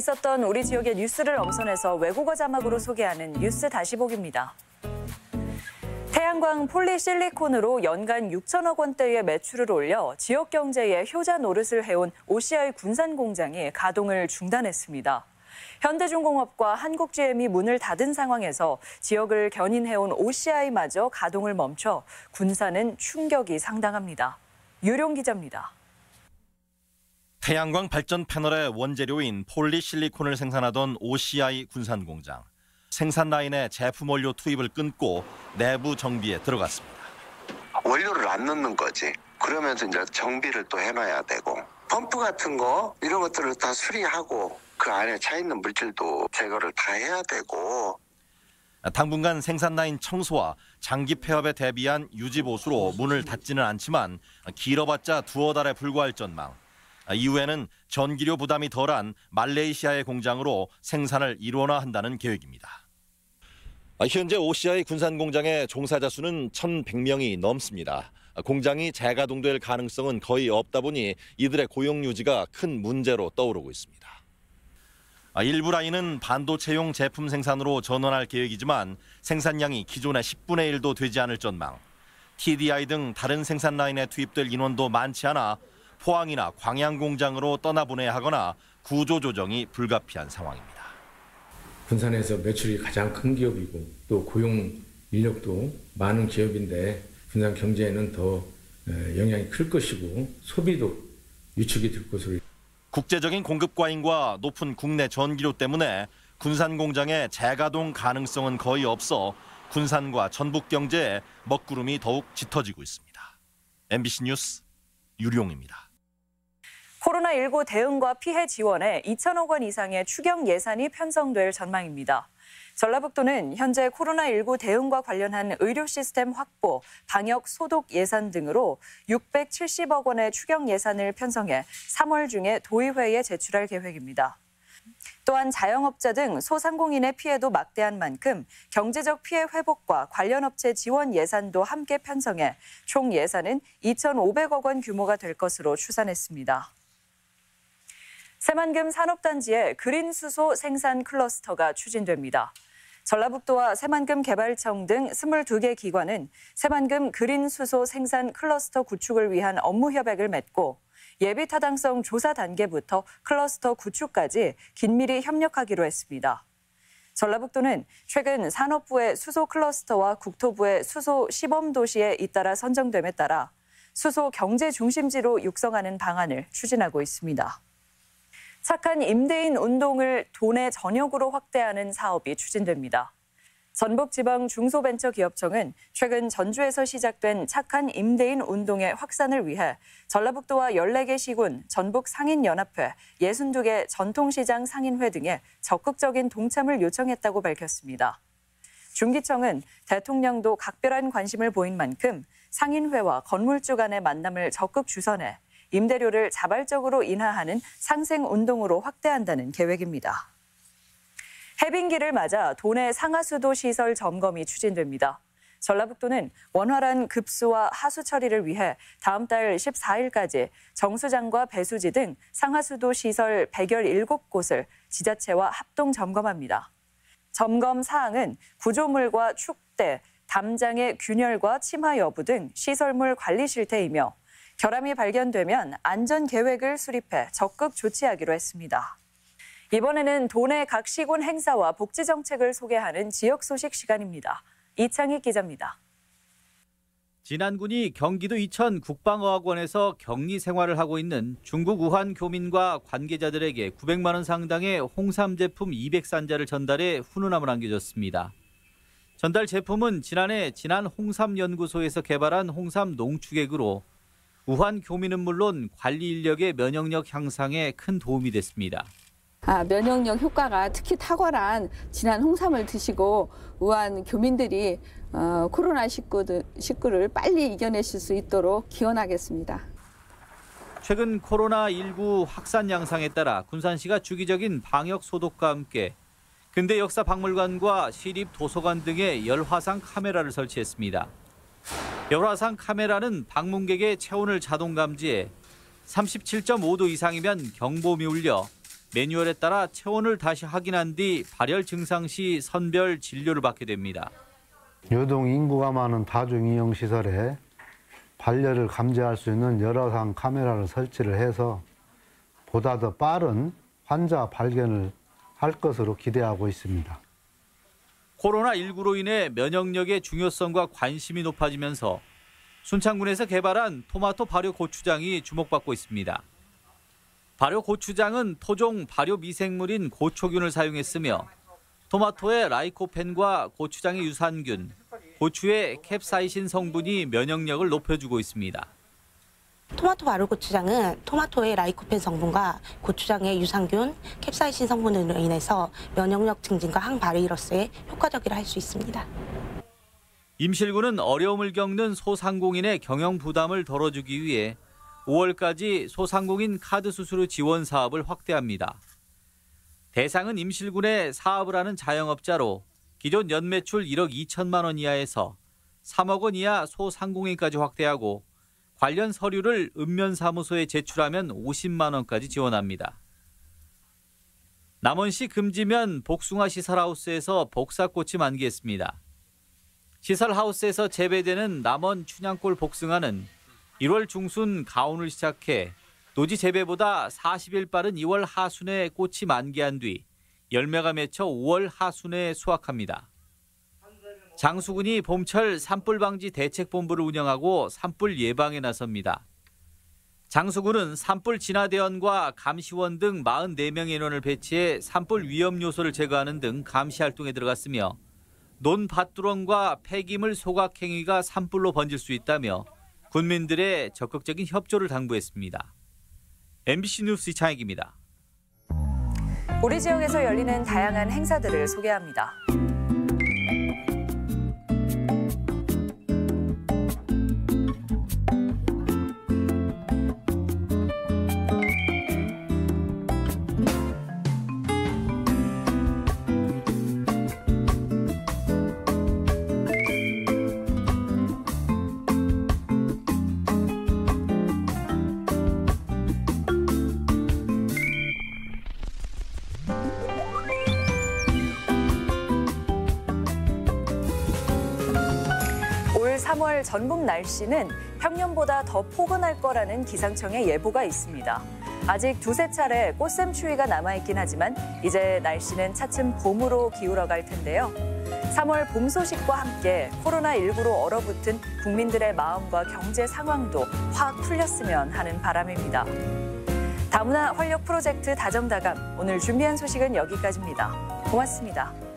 있었던 우리 지역의 뉴스를 엄선해서 외국어 자막으로 소개하는 뉴스 다시 보기입니다. 태양광 폴리실리콘으로 연간 6천억 원대의 매출을 올려 지역 경제에 효자 노릇을 해온 OCI 군산 공장이 가동을 중단했습니다. 현대중공업과 한국GM이 문을 닫은 상황에서 지역을 견인해온 OCI마저 가동을 멈춰 군산은 충격이 상당합니다. 유룡 기자입니다. 태양광 발전 패널의 원재료인 폴리실리콘을 생산하던 OCI 군산 공장. 생산 라인의 제품 원료 투입을 끊고 내부 정비에 들어갔습니다. 원료를 안 넣는 거지. 그러면서 이제 정비를 또 해놔야 되고 펌프 같은 거 이런 것들을 다 수리하고 그 안에 차 있는 물질도 제거를 다 해야 되고. 당분간 생산 라인 청소와 장기 폐업에 대비한 유지 보수로 문을 닫지는 않지만 길어봤자 두어 달에 불과할 전망. 이후에는 전기료 부담이 덜한 말레이시아의 공장으로 생산을 일원화 한다는 계획입니다. 현재 OCI 군산 공장의 종사자 수는 1,100명이 넘습니다. 공장이 재가동될 가능성은 거의 없다 보니 이들의 고용 유지가 큰 문제로 떠오르고 있습니다. 일부 라인은 반도체용 제품 생산으로 전환할 계획이지만 생산량이 기존의 10분의 1도 되지 않을 전망. TDI 등 다른 생산 라인에 투입될 인원도 많지 않아 포항이나 광양 공장으로 떠나보내야 하거나 구조조정이 불가피한 상황입니다. 군산에서 매출이 가장 큰 기업이고 또 고용 인력도 많은 기업인데 군산 경제에는 더 영향이 클 것이고 소비도 위축이 될 것으로. 국제적인 공급 과잉과 높은 국내 전기료 때문에 군산 공장의 재가동 가능성은 거의 없어 군산과 전북 경제에 먹구름이 더욱 짙어지고 있습니다. MBC 뉴스 유룡입니다. 코로나19 대응과 피해 지원에 2천억 원 이상의 추경 예산이 편성될 전망입니다. 전라북도는 현재 코로나19 대응과 관련한 의료 시스템 확보, 방역 소독 예산 등으로 670억 원의 추경 예산을 편성해 3월 중에 도의회에 제출할 계획입니다. 또한 자영업자 등 소상공인의 피해도 막대한 만큼 경제적 피해 회복과 관련 업체 지원 예산도 함께 편성해 총 예산은 2,500억 원 규모가 될 것으로 추산했습니다. 새만금 산업단지의 그린 수소 생산 클러스터가 추진됩니다. 전라북도와 새만금 개발청 등 22개 기관은 새만금 그린 수소 생산 클러스터 구축을 위한 업무 협약을 맺고 예비 타당성 조사 단계부터 클러스터 구축까지 긴밀히 협력하기로 했습니다. 전라북도는 최근 산업부의 수소 클러스터와 국토부의 수소 시범 도시에 잇따라 선정됨에 따라 수소 경제 중심지로 육성하는 방안을 추진하고 있습니다. 착한 임대인 운동을 도내 전역으로 확대하는 사업이 추진됩니다. 전북지방중소벤처기업청은 최근 전주에서 시작된 착한 임대인 운동의 확산을 위해 전라북도와 14개 시군, 전북상인연합회, 62개 전통시장 상인회 등에 적극적인 동참을 요청했다고 밝혔습니다. 중기청은 대통령도 각별한 관심을 보인 만큼 상인회와 건물주 간의 만남을 적극 주선해 임대료를 자발적으로 인하하는 상생운동으로 확대한다는 계획입니다. 해빙기를 맞아 도내 상하수도 시설 점검이 추진됩니다. 전라북도는 원활한 급수와 하수 처리를 위해 다음 달 14일까지 정수장과 배수지 등 상하수도 시설 117곳을 지자체와 합동 점검합니다. 점검 사항은 구조물과 축대, 담장의 균열과 침하 여부 등 시설물 관리 실태이며 결함이 발견되면 안전 계획을 수립해 적극 조치하기로 했습니다. 이번에는 도내 각 시군 행사와 복지 정책을 소개하는 지역 소식 시간입니다. 이창희 기자입니다. 진안군이 경기도 이천 국방어학원에서 격리 생활을 하고 있는 중국 우한 교민과 관계자들에게 900만 원 상당의 홍삼 제품 200산자를 전달해 훈훈함을 안겨줬습니다. 전달 제품은 지난해 진안 홍삼연구소에서 개발한 홍삼 농축액으로 우한 교민은 물론 관리 인력의 면역력 향상에 큰 도움이 됐습니다. 면역력 효과가 특히 탁월한 진안 홍삼을 드시고 우한 교민들이 코로나19를 빨리 이겨내실 수 있도록 기원하겠습니다. 최근 코로나19 확산 양상에 따라 군산시가 주기적인 방역 소독과 함께 근대 역사 박물관과 시립 도서관 등에 열화상 카메라를 설치했습니다. 열화상 카메라는 방문객의 체온을 자동 감지해 37.5도 이상이면 경보음이 울려 매뉴얼에 따라 체온을 다시 확인한 뒤 발열 증상 시 선별 진료를 받게 됩니다. 유동 인구가 많은 다중이용 시설에 발열을 감지할 수 있는 여러 상 카메라를 설치를 해서 보다 더 빠른 환자 발견을 할 것으로 기대하고 있습니다. 코로나19로 인해 면역력의 중요성과 관심이 높아지면서 순창군에서 개발한 토마토 발효 고추장이 주목받고 있습니다. 발효 고추장은 토종 발효 미생물인 고초균을 사용했으며 토마토의 라이코펜과 고추장의 유산균, 고추의 캡사이신 성분이 면역력을 높여주고 있습니다. 토마토 발효 고추장은 토마토의 라이코펜 성분과 고추장의 유산균, 캡사이신 성분으로 인해서 면역력 증진과 항바이러스에 효과적이라 할 수 있습니다. 임실군은 어려움을 겪는 소상공인의 경영 부담을 덜어주기 위해 5월까지 소상공인 카드 수수료 지원 사업을 확대합니다. 대상은 임실군에 사업을 하는 자영업자로 기존 연매출 1억 2천만 원 이하에서 3억 원 이하 소상공인까지 확대하고 관련 서류를 읍면사무소에 제출하면 50만 원까지 지원합니다. 남원시 금지면 복숭아 시설하우스에서 복사꽃이 만개했습니다. 시설하우스에서 재배되는 남원 춘향골 복숭아는 1월 중순 가온을 시작해 노지 재배보다 40일 빠른 2월 하순에 꽃이 만개한 뒤 열매가 맺혀 5월 하순에 수확합니다. 장수군이 봄철 산불 방지 대책본부를 운영하고 산불 예방에 나섭니다. 장수군은 산불 진화대원과 감시원 등 44명의 인원을 배치해 산불 위험 요소를 제거하는 등 감시 활동에 들어갔으며 논밭두렁과 폐기물 소각 행위가 산불로 번질 수 있다며 군민들의 적극적인 협조를 당부했습니다. MBC 뉴스 이창익입니다. 우리 지역에서 열리는 다양한 행사들을 소개합니다. 올 3월 전북 날씨는 평년보다 더 포근할 거라는 기상청의 예보가 있습니다. 아직 두세 차례 꽃샘 추위가 남아있긴 하지만 이제 날씨는 차츰 봄으로 기울어갈 텐데요. 3월 봄 소식과 함께 코로나19로 얼어붙은 국민들의 마음과 경제 상황도 확 풀렸으면 하는 바람입니다. 다문화 활력 프로젝트 다정다감, 오늘 준비한 소식은 여기까지입니다. 고맙습니다.